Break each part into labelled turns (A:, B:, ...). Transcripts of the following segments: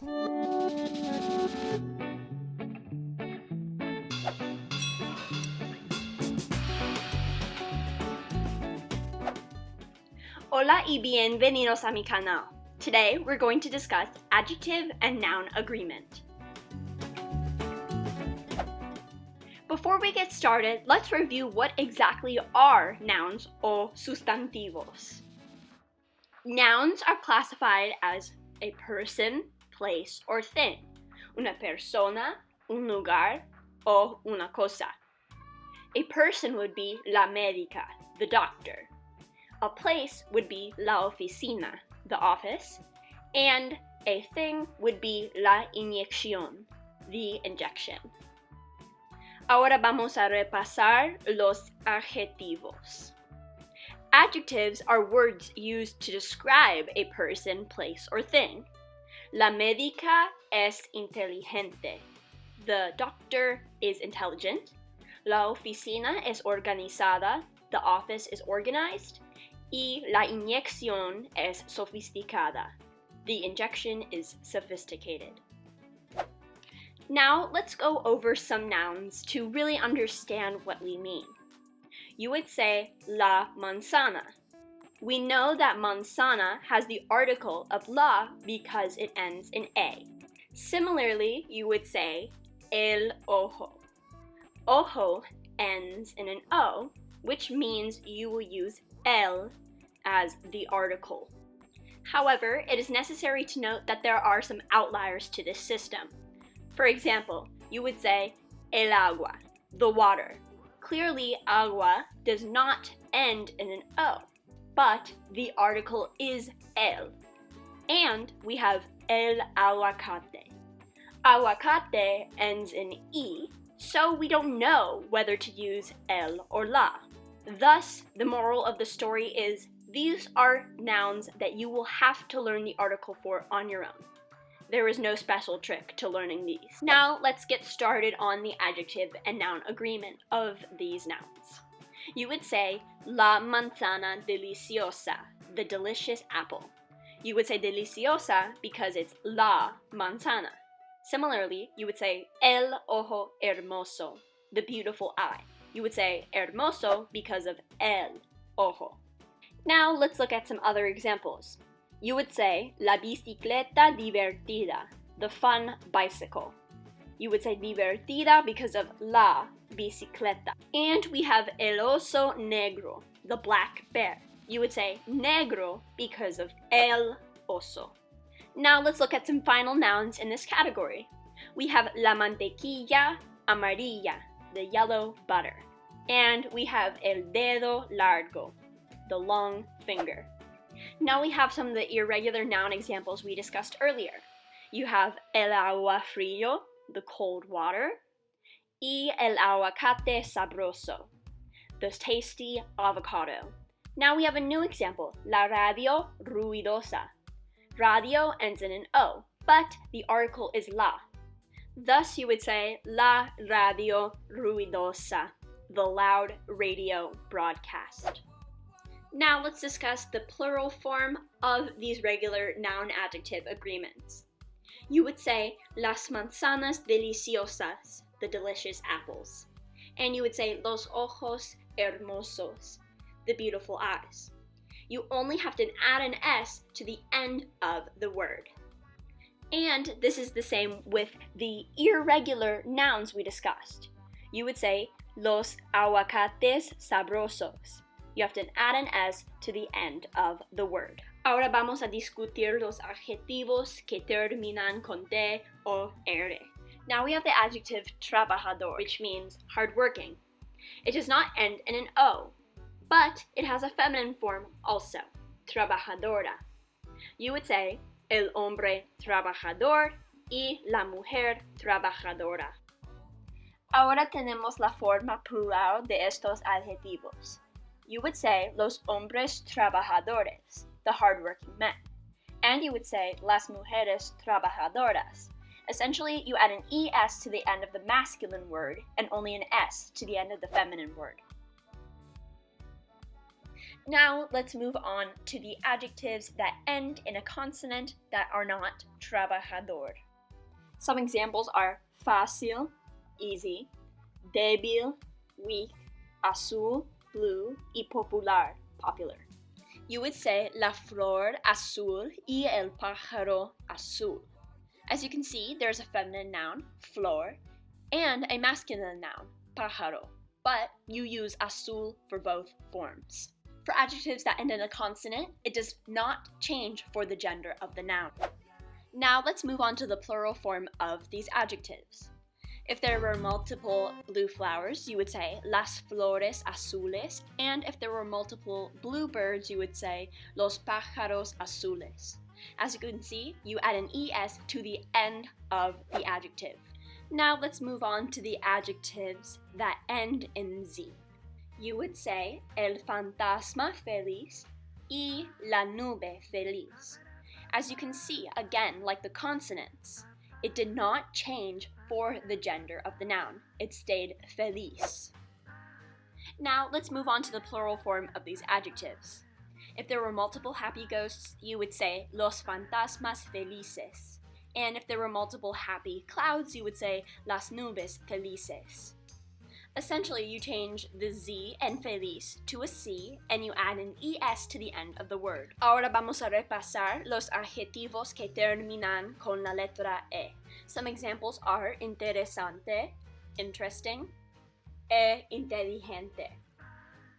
A: Hola y bienvenidos a mi canal. Today we're going to discuss adjective and noun agreement. Before we get started, let's review what exactly are nouns o sustantivos. Nouns are classified as a person, place, or thing. Una persona, un lugar, o una cosa. A person would be la médica, the doctor. A place would be la oficina, the office. And a thing would be la inyección, the injection. Ahora vamos a repasar los adjetivos. Adjectives are words used to describe a person, place, or thing. La médica es inteligente. The doctor is intelligent. La oficina es organizada. The office is organized. Y la inyección es sofisticada. The injection is sophisticated. Now let's go over some nouns to really understand what we mean. You would say la manzana. We know that manzana has the article of la because it ends in a. Similarly, you would say el ojo. Ojo ends in an o, which means you will use el as the article. However, it is necessary to note that there are some outliers to this system. For example, you would say el agua, the water. Clearly, agua does not end in an o, but the article is el. And we have el aguacate. Aguacate ends in e, so we don't know whether to use el or la. Thus, the moral of the story is these are nouns that you will have to learn the article for on your own. There is no special trick to learning these. Now let's get started on the adjective and noun agreement of these nouns. You would say la manzana deliciosa, the delicious apple. You would say deliciosa because it's la manzana. Similarly, you would say el ojo hermoso, the beautiful eye. You would say hermoso because of el ojo. Now let's look at some other examples. You would say la bicicleta divertida, the fun bicycle. You would say divertida because of la bicicleta. And we have el oso negro, the black bear. You would say negro because of el oso. Now let's look at some final nouns in this category. We have la mantequilla amarilla, the yellow butter. And we have el dedo largo, the long finger. Now we have some of the irregular noun examples we discussed earlier. You have el agua frío, the cold water, y el aguacate sabroso, the tasty avocado. Now we have a new example, la radio ruidosa. Radio ends in an o, but the article is la. Thus you would say la radio ruidosa, the loud radio broadcast. Now let's discuss the plural form of these regular noun-adjective agreements. You would say las manzanas deliciosas, the delicious apples. And you would say los ojos hermosos, the beautiful eyes. You only have to add an s to the end of the word. And this is the same with the irregular nouns we discussed. You would say los aguacates sabrosos. You have to add an s to the end of the word. Ahora vamos a discutir los adjetivos que terminan con t o r. Now we have the adjective trabajador, which means hardworking. It does not end in an o, but it has a feminine form also, trabajadora. You would say el hombre trabajador y la mujer trabajadora. Ahora tenemos la forma plural de estos adjetivos. You would say los hombres trabajadores, the hardworking men. And you would say las mujeres trabajadoras. Essentially, you add an es to the end of the masculine word and only an s to the end of the feminine word. Now let's move on to the adjectives that end in a consonant that are not trabajador. Some examples are fácil, easy, débil, weak, azul, blue, y popular, popular. You would say la flor azul y el pájaro azul. As you can see, there's a feminine noun, flor, and a masculine noun, pájaro, but you use azul for both forms. For adjectives that end in a consonant, it does not change for the gender of the noun. Now let's move on to the plural form of these adjectives. If there were multiple blue flowers, you would say las flores azules, and if there were multiple bluebirds, you would say los pájaros azules. As you can see, you add an es to the end of the adjective. Now let's move on to the adjectives that end in z. You would say el fantasma feliz y la nube feliz. As you can see, again, like the consonants, it did not change for the gender of the noun. It stayed feliz. Now let's move on to the plural form of these adjectives. If there were multiple happy ghosts, you would say los fantasmas felices. And if there were multiple happy clouds, you would say las nubes felices. Essentially, you change the Z and feliz to a C, and you add an ES to the end of the word. Ahora vamos a repasar los adjetivos que terminan con la letra E. Some examples are interesante, interesting, e inteligente,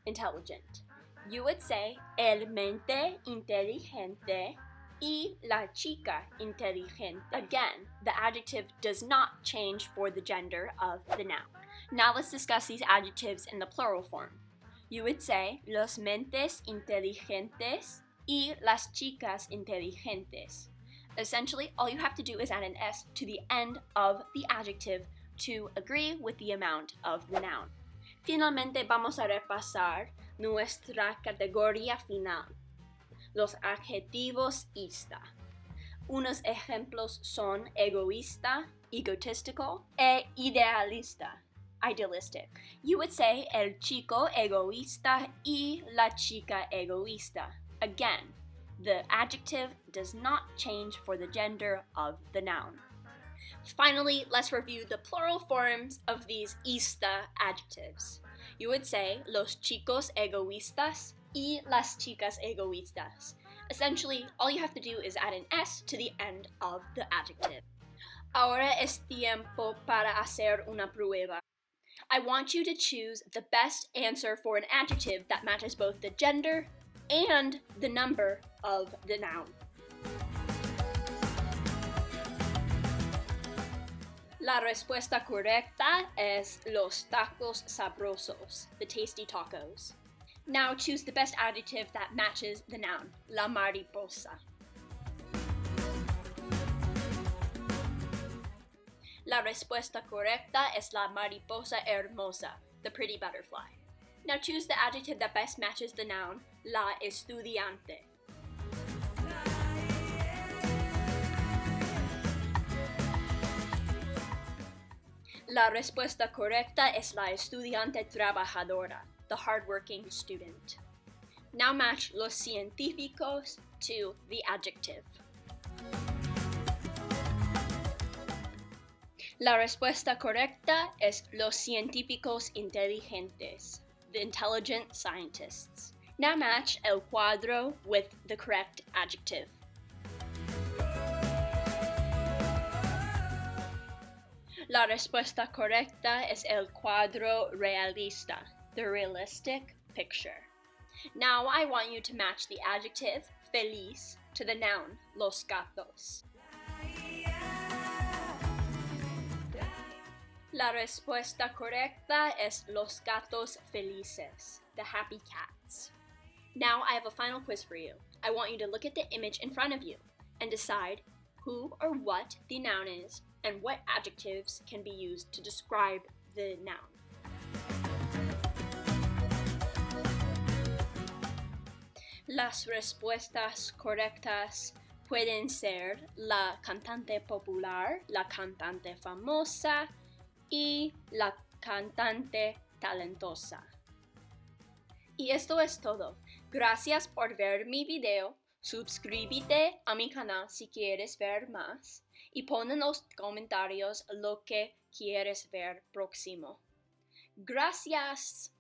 A: intelligent. You would say el mente inteligente y la chica inteligente. Again, the adjective does not change for the gender of the noun. Now let's discuss these adjectives in the plural form. You would say los mentes inteligentes y las chicas inteligentes. Essentially, all you have to do is add an S to the end of the adjective to agree with the amount of the noun. Finalmente vamos a repasar nuestra categoría final, los adjetivos Ista. Unos ejemplos son egoísta, egotistical, e idealista, idealistic. You would say el chico egoísta y la chica egoísta. Again, the adjective does not change for the gender of the noun. Finally, let's review the plural forms of these Ista adjectives. You would say los chicos egoístas y las chicas egoístas. Essentially, all you have to do is add an S to the end of the adjective. Ahora es tiempo para hacer una prueba. I want you to choose the best answer for an adjective that matches both the gender and the number of the noun. La respuesta correcta es los tacos sabrosos, the tasty tacos. Now choose the best adjective that matches the noun, la mariposa. La respuesta correcta es la mariposa hermosa, the pretty butterfly. Now choose the adjective that best matches the noun, la estudiante. La respuesta correcta es la estudiante trabajadora, the hardworking student. Now match los científicos to the adjective. La respuesta correcta es los científicos inteligentes, the intelligent scientists. Now match el cuadro with the correct adjective. La respuesta correcta es el cuadro realista, the realistic picture. Now I want you to match the adjective feliz to the noun los gatos. La respuesta correcta es los gatos felices, the happy cats. Now I have a final quiz for you. I want you to look at the image in front of you and decide who or what the noun is and what adjectives can be used to describe the noun. Las respuestas correctas pueden ser la cantante popular, la cantante famosa y la cantante talentosa. Y esto es todo. Gracias por ver mi video. Suscríbete a mi canal si quieres ver más y pon en los comentarios lo que quieres ver próximo. Gracias.